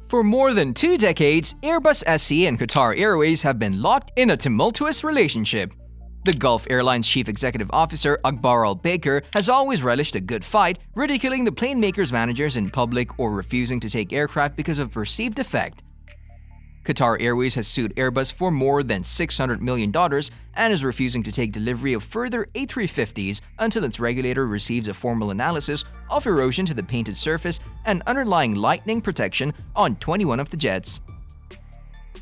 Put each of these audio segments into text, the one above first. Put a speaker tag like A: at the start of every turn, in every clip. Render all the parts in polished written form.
A: For more than 2 decades, Airbus SE and Qatar Airways have been locked in a tumultuous relationship. The Gulf Airlines Chief Executive Officer Akbar Al-Baker has always relished a good fight, ridiculing the plane makers' managers in public or refusing to take aircraft because of perceived defect. Qatar Airways has sued Airbus for more than $600 million and is refusing to take delivery of further A350s until its regulator receives a formal analysis of erosion to the painted surface and underlying lightning protection on 21 of the jets.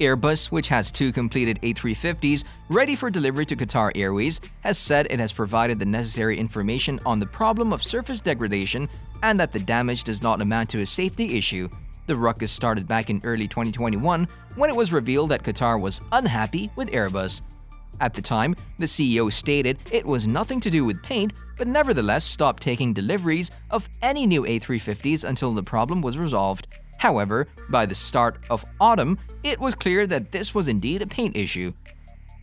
A: Airbus, which has 2 completed A350s ready for delivery to Qatar Airways, has said it has provided the necessary information on the problem of surface degradation and that the damage does not amount to a safety issue. The ruckus started back in early 2021 when it was revealed that Qatar was unhappy with Airbus. At the time, the CEO stated it was nothing to do with paint, but nevertheless stopped taking deliveries of any new A350s until the problem was resolved. However, by the start of autumn, it was clear that this was indeed a paint issue.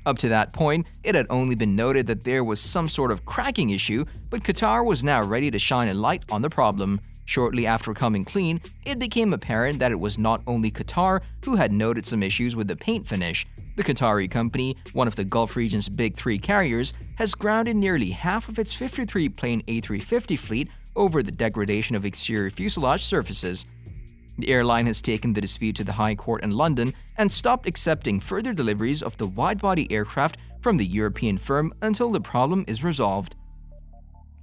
A: Up to that point, it had only been noted that there was some sort of cracking issue, but Qatar was now ready to shine a light on the problem. Shortly after coming clean, it became apparent that it was not only Qatar who had noted some issues with the paint finish. The Qatari company, one of the Gulf region's big 3 carriers, has grounded nearly half of its 53-plane A350 fleet over the degradation of exterior fuselage surfaces. The airline has taken the dispute to the High Court in London and stopped accepting further deliveries of the wide-body aircraft from the European firm until the problem is resolved.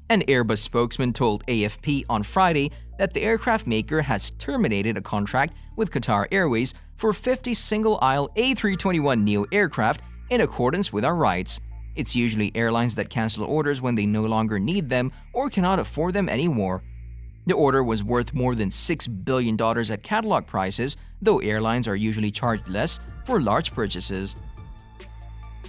A: An Airbus spokesman told AFP on Friday that the aircraft maker has terminated a contract with Qatar Airways for 50 single-aisle A321neo aircraft in accordance with our rights. It's usually airlines that cancel orders when they no longer need them or cannot afford them anymore. The order was worth more than $6 billion at catalog prices, though airlines are usually charged less for large purchases.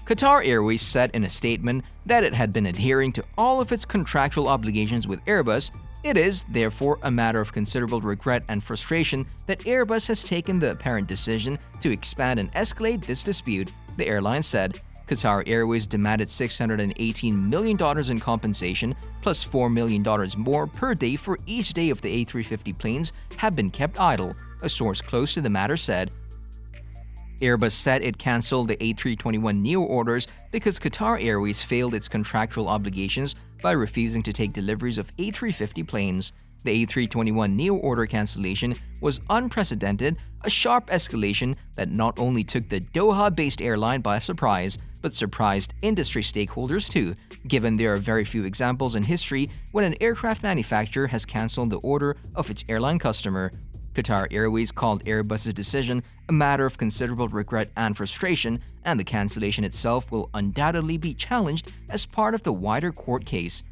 A: Qatar Airways said in a statement that it had been adhering to all of its contractual obligations with Airbus. It is, therefore, a matter of considerable regret and frustration that Airbus has taken the apparent decision to expand and escalate this dispute, the airline said. Qatar Airways demanded $618 million in compensation, plus $4 million more per day for each day of the A350 planes have been kept idle, a source close to the matter said. Airbus said it cancelled the A321neo orders because Qatar Airways failed its contractual obligations by refusing to take deliveries of A350 planes. The A321neo order cancellation was unprecedented, a sharp escalation that not only took the Doha-based airline by surprise, but surprised industry stakeholders too, given there are very few examples in history when an aircraft manufacturer has cancelled the order of its airline customer. Qatar Airways called Airbus's decision a matter of considerable regret and frustration, and the cancellation itself will undoubtedly be challenged as part of the wider court case.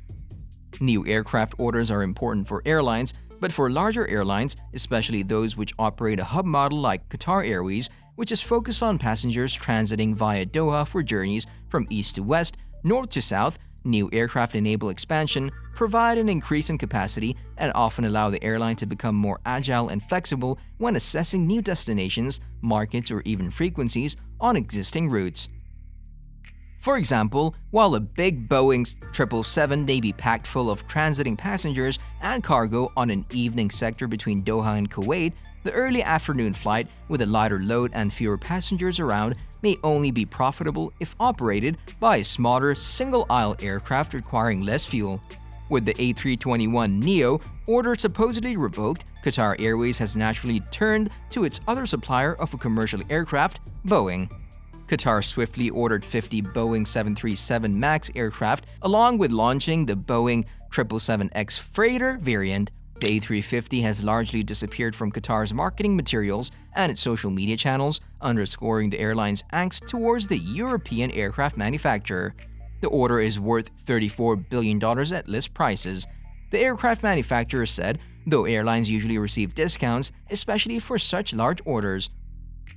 A: New aircraft orders are important for airlines, but for larger airlines, especially those which operate a hub model like Qatar Airways, which is focused on passengers transiting via Doha for journeys from east to west, north to south, new aircraft enable expansion, provide an increase in capacity, and often allow the airline to become more agile and flexible when assessing new destinations, markets, or even frequencies on existing routes. For example, while a big Boeing 777 may be packed full of transiting passengers and cargo on an evening sector between Doha and Kuwait, the early afternoon flight with a lighter load and fewer passengers around may only be profitable if operated by a smaller single-aisle aircraft requiring less fuel. With the A321neo order supposedly revoked, Qatar Airways has naturally turned to its other supplier of a commercial aircraft, Boeing. Qatar swiftly ordered 50 Boeing 737 MAX aircraft, along with launching the Boeing 777X freighter variant. The A350 has largely disappeared from Qatar's marketing materials and its social media channels, underscoring the airline's angst towards the European aircraft manufacturer. The order is worth $34 billion at list prices. The aircraft manufacturer said, though airlines usually receive discounts, especially for such large orders.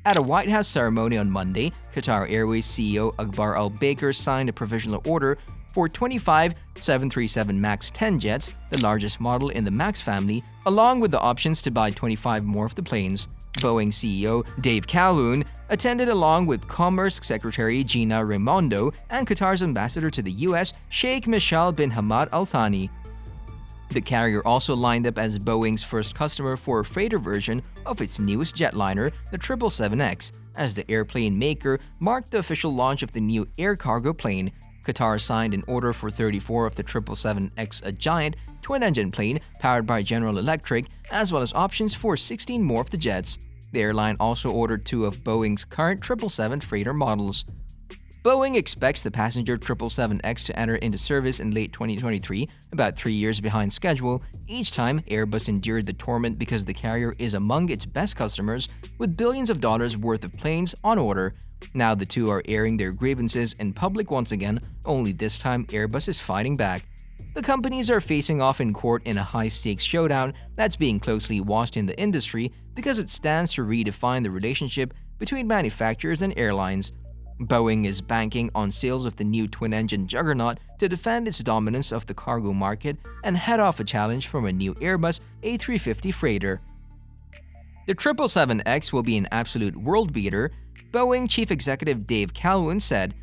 A: At a White House ceremony on Monday, Qatar Airways CEO Akbar Al-Baker signed a provisional order for 25 737 MAX 10 jets, the largest model in the MAX family, along with the options to buy 25 more of the planes. Boeing CEO Dave Calhoun attended along with Commerce Secretary Gina Raimondo and Qatar's ambassador to the U.S., Sheikh Mishaal bin Hamad Al Thani. The carrier also lined up as Boeing's first customer for a freighter version of its newest jetliner, the 777X, as the airplane maker marked the official launch of the new air cargo plane. Qatar signed an order for 34 of the 777X, a giant twin-engine plane powered by General Electric, as well as options for 16 more of the jets. The airline also ordered 2 of Boeing's current 777 freighter models. Boeing expects the passenger 777X to enter into service in late 2023, about 3 years behind schedule. Each time, Airbus endured the torment because the carrier is among its best customers, with billions of dollars worth of planes on order. Now the two are airing their grievances in public once again, only this time Airbus is fighting back. The companies are facing off in court in a high-stakes showdown that's being closely watched in the industry because it stands to redefine the relationship between manufacturers and airlines. Boeing is banking on sales of the new twin-engine juggernaut to defend its dominance of the cargo market and head off a challenge from a new Airbus A350 freighter. The 777X will be an absolute world beater, Boeing Chief Executive Dave Calhoun said.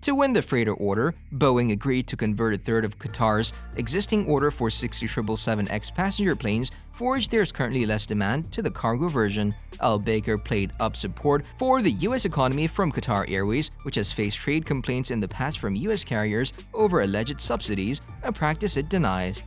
A: To win the freighter order, Boeing agreed to convert a third of Qatar's existing order for 60 777X passenger planes, for which there is currently less demand, to the cargo version. Al Baker played up support for the U.S. economy from Qatari Airways, which has faced trade complaints in the past from U.S. carriers over alleged subsidies, a practice it denies.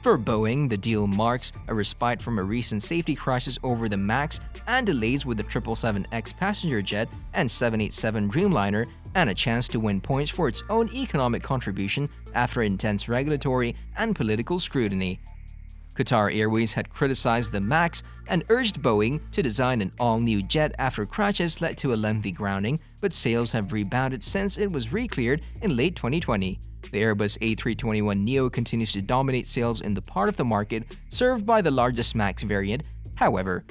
A: For Boeing, the deal marks a respite from a recent safety crisis over the MAX and delays with the 777X passenger jet and 787 Dreamliner, and a chance to win points for its own economic contribution after intense regulatory and political scrutiny. Qatar Airways had criticized the MAX and urged Boeing to design an all-new jet after crashes led to a lengthy grounding, but sales have rebounded since it was re-cleared in late 2020. The Airbus A321neo continues to dominate sales in the part of the market served by the largest MAX variant. However,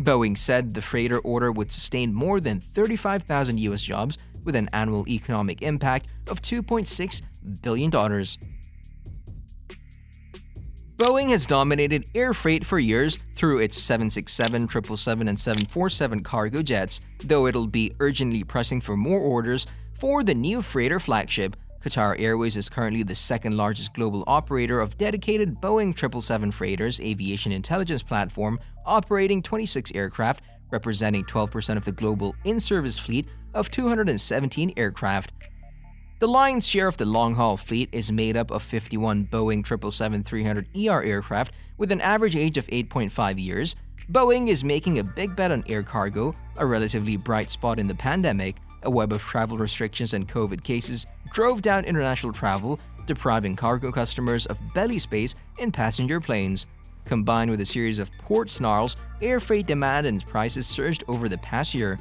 A: Boeing said the freighter order would sustain more than 35,000 U.S. jobs with an annual economic impact of $2.6 billion. Boeing has dominated air freight for years through its 767, 777, and 747 cargo jets, though it'll be urgently pressing for more orders for the new freighter flagship. Qatar Airways is currently the second largest global operator of dedicated Boeing 777 freighters aviation intelligence platform, operating 26 aircraft, representing 12% of the global in-service fleet of 217 aircraft. The lion's share of the long-haul fleet is made up of 51 Boeing 777-300ER aircraft with an average age of 8.5 years. Boeing is making a big bet on air cargo, a relatively bright spot in the pandemic. A web of travel restrictions and COVID cases drove down international travel, depriving cargo customers of belly space in passenger planes. Combined with a series of port snarls, air freight demand and prices surged over the past year.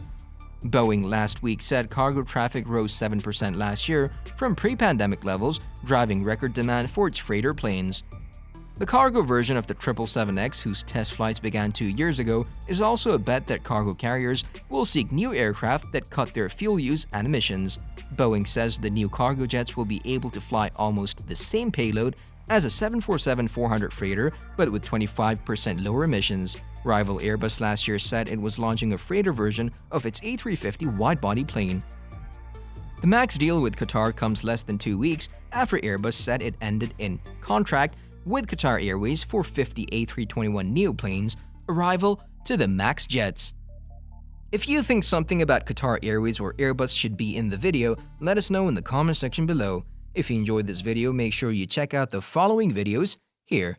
A: Boeing last week said cargo traffic rose 7% last year from pre-pandemic levels, driving record demand for its freighter planes. The cargo version of the 777X, whose test flights began 2 years ago, is also a bet that cargo carriers will seek new aircraft that cut their fuel use and emissions. Boeing says the new cargo jets will be able to fly almost the same payload as a 747-400 freighter, but with 25% lower emissions. Rival Airbus last year said it was launching a freighter version of its A350 wide-body plane. The MAX deal with Qatar comes less than 2 weeks after Airbus said it ended in contract with Qatar Airways for 50 A321neo planes, a rival to the MAX jets. If you think something about Qatar Airways or Airbus should be in the video, let us know in the comment section below. If you enjoyed this video, make sure you check out the following videos here.